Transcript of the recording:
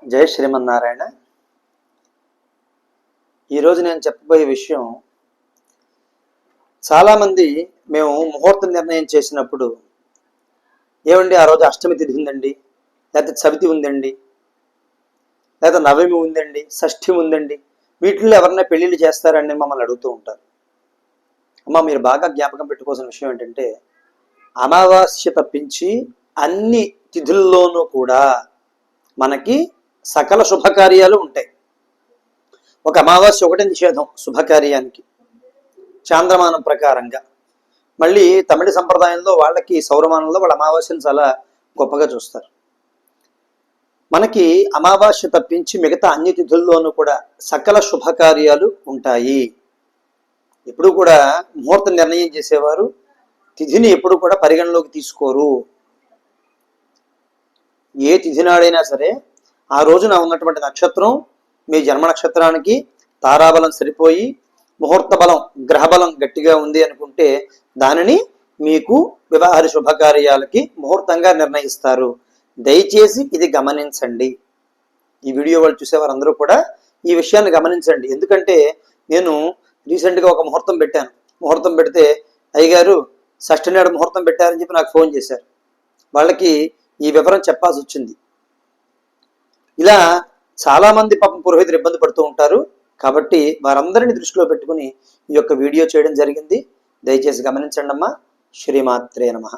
జై శ్రీమన్నారాయణ. ఈరోజు నేను చెప్పబోయే విషయం, చాలామంది మేము ముహూర్త నిర్ణయం చేసినప్పుడు, ఏమండి ఆ రోజు అష్టమి తిథి ఉందండి, లేకపోతే చవితి ఉందండి, లేదా నవమి ఉందండి, షష్ఠి ఉందండి, వీటిల్లో ఎవరైనా పెళ్ళిళ్ళు చేస్తారండి మమ్మల్ని అడుగుతూ ఉంటారు. అమ్మ, మీరు బాగా జ్ఞాపకం పెట్టుకోవాల్సిన విషయం ఏంటంటే, అమావాస్య తప్పించి అన్ని తిథుల్లోనూ కూడా మనకి సకల శుభకార్యాలు ఉంటాయి. ఒక అమావాస్య ఒకటే నిషేధం శుభకార్యానికి, చాంద్రమానం ప్రకారంగా. మళ్ళీ తమిళ సంప్రదాయంలో వాళ్ళకి సౌరమానంలో వాళ్ళ అమావాస్యను చాలా గొప్పగా చూస్తారు. మనకి అమావాస్య తప్పించి మిగతా అన్ని తిథుల్లోనూ కూడా సకల శుభకార్యాలు ఉంటాయి. ఎప్పుడు కూడా ముహూర్త నిర్ణయం చేసేవారు తిథిని ఎప్పుడు కూడా పరిగణలోకి తీసుకోరు. ఏ తిథి నాడైనా సరే ఆ రోజున ఉన్నటువంటి నక్షత్రం మీ జన్మ నక్షత్రానికి తారాబలం సరిపోయి ముహూర్త బలం గ్రహబలం గట్టిగా ఉంది అనుకుంటే దానిని మీకు వివాహ శుభకార్యాలకి ముహూర్తంగా నిర్ణయిస్తారు. దయచేసి ఇది గమనించండి. ఈ వీడియో వాళ్ళు చూసేవారందరూ కూడా ఈ విషయాన్ని గమనించండి. ఎందుకంటే నేను రీసెంట్గా ఒక ముహూర్తం పెట్టాను. ముహూర్తం పెడితే అయ్యగారు షష్ఠి నాడు ముహూర్తం పెట్టారని చెప్పి నాకు ఫోన్ చేశారు. వాళ్ళకి ఈ వివరం చెప్పాల్సి వచ్చింది. ఇలా చాలామంది పాపం పురోహితులు ఇబ్బంది పడుతూ ఉంటారు. కాబట్టి వారందరినీ దృష్టిలో పెట్టుకుని ఈ యొక్క వీడియో చేయడం జరిగింది. దయచేసి గమనించండి అమ్మా. శ్రీమాత్రే నమః.